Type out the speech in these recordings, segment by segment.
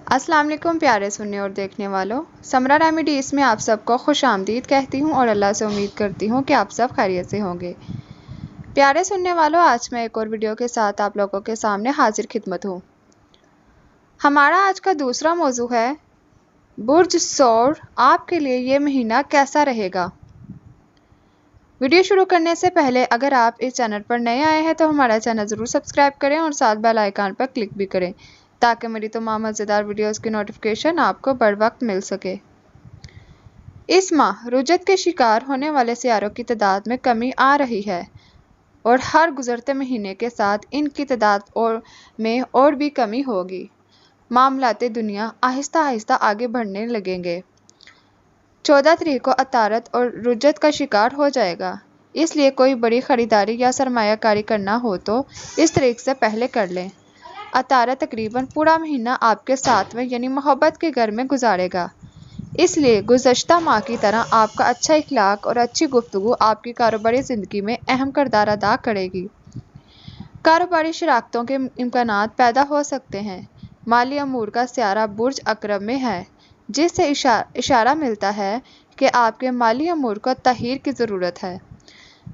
अस्सलाम वालेकुम प्यारे सुनने और देखने वालों, समरा रेमेडीज़ में आप सबको खुश आमदीद कहती हूँ और अल्लाह से उम्मीद करती हूँ कि आप सब खैरियत से होंगे। प्यारे सुनने वालों, आज मैं एक और वीडियो के साथ आप लोगों के सामने हाजिर खिदमत हूँ। हमारा आज का दूसरा मौजू है बुर्ज सौर, आपके लिए ये महीना कैसा रहेगा। वीडियो शुरू करने से पहले अगर आप इस चैनल पर नए आए हैं तो हमारा चैनल ज़रूर सब्सक्राइब करें और साथ बेल आइकन पर क्लिक भी करें ताकि मेरी तमाम मज़ेदार वीडियोस की नोटिफिकेशन आपको बर वक्त मिल सके। इस माह रुजत के शिकार होने वाले सियारों की तादाद में कमी आ रही है और हर गुजरते महीने के साथ इनकी तादाद में और भी कमी होगी। मामलाते दुनिया आहिस्ता आहिस्ता आगे बढ़ने लगेंगे। 14 तारीख को अतारत और रुजत का शिकार हो जाएगा, इसलिए कोई बड़ी ख़रीदारी या सरमायाकारी करना हो तो इस तारीख से पहले कर लें। अतारत तकरीबन पूरा महीना आपके साथ में यानी मोहब्बत के घर में गुजारेगा, इसलिए गुज़श्ता माह की तरह आपका अच्छा इखलाक और अच्छी गुफ्तगू आपकी कारोबारी ज़िंदगी में अहम किरदार अदा करेगी। कारोबारी शराकतों के इम्कानात पैदा हो सकते हैं। माली अमूर का सियारा बुर्ज अकरब में है, जिससे इशारा मिलता है कि आपके माली अमूर को तहीर की ज़रूरत है।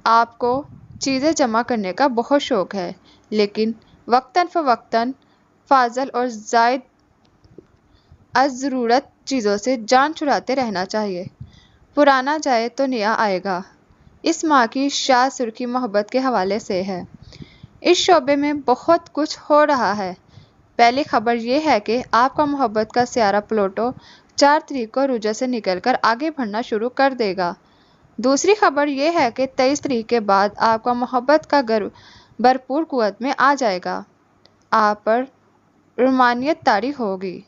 आपको चीज़ें जमा करने का बहुत शौक़ है, लेकिन वक्तन फ़वक्तन फाजल और ज़ायद अज़रूरत चीज़ों से जान छुड़ाते रहना चाहिए। पुराना जाए तो नया आएगा। इस माह की शाह सुर्खी मोहब्बत के हवाले से है। इस शोबे में बहुत कुछ हो रहा है। पहली खबर यह है कि आपका मोहब्बत का सियारा प्लूटो 4 तारीख को रुजत से निकलकर आगे बढ़ना शुरू कर देगा। दूसरी खबर यह है कि 23 तारीख के बाद आपका मोहब्बत का घर भरपूर कुव्वत में आ जाएगा। आप पर रूमानियत तारी होगी।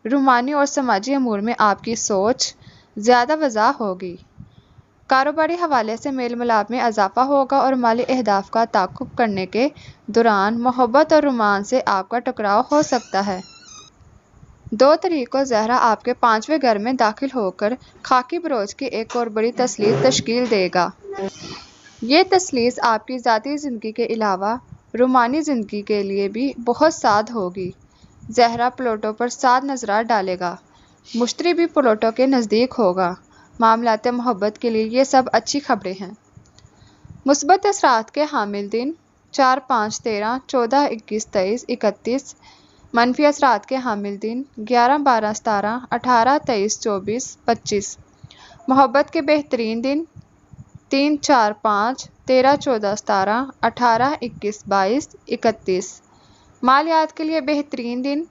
रूमानी और समाजी अमूर में आपकी सोच ज़्यादा वज़ाह होगी। कारोबारी हवाले से मेल मिलाप में इजाफा होगा और माली अहदाफ का ताक़ुब करने के दौरान मोहब्बत और रोमांस से आपका टकराव हो सकता है। 2 तारीख को ज़हरा आपके 5वें घर में दाखिल होकर खाकी बरोज की एक और बड़ी तस्लीस तश्कील देगा। ये तस्लीस आपकी ज़ाती ज़िंदगी के अलावा रूमानी ज़िंदगी के लिए भी बहुत साद होगी। ज़हरा प्लूटो पर साद नज़रात डालेगा। मुश्तरी भी प्लूटो के नज़दीक होगा। मामलाते मोहब्बत के लिए ये सब अच्छी खबरें हैं। मुस्बत असरात के हामिल दिन 4, 5, 13, 14, 21, 23, 31। मनफी असरात के हामिल दिन 11, 12, 17, 18, 23, 24, 25। मोहब्बत के बेहतरीन दिन 3, 4, 5, 13, 14, 17, 18, 21, 22, 31। मालियात के लिए बेहतरीन दिन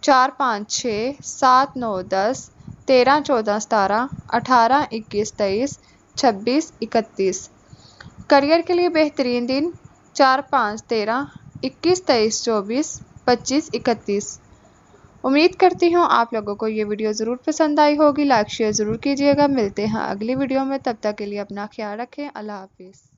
4, 5, 6, 7, 9, 10, 13, 14, 17, 18, 21, 23, 26, 31। करियर के लिए बेहतरीन दिन 4, 5, 13, 21, 23, 24, 25, 31। उम्मीद करती हूँ आप लोगों को ये वीडियो ज़रूर पसंद आई होगी। लाइक शेयर ज़रूर कीजिएगा। मिलते हैं अगली वीडियो में, तब तक के लिए अपना ख्याल रखें। अल्लाह हाफिज़।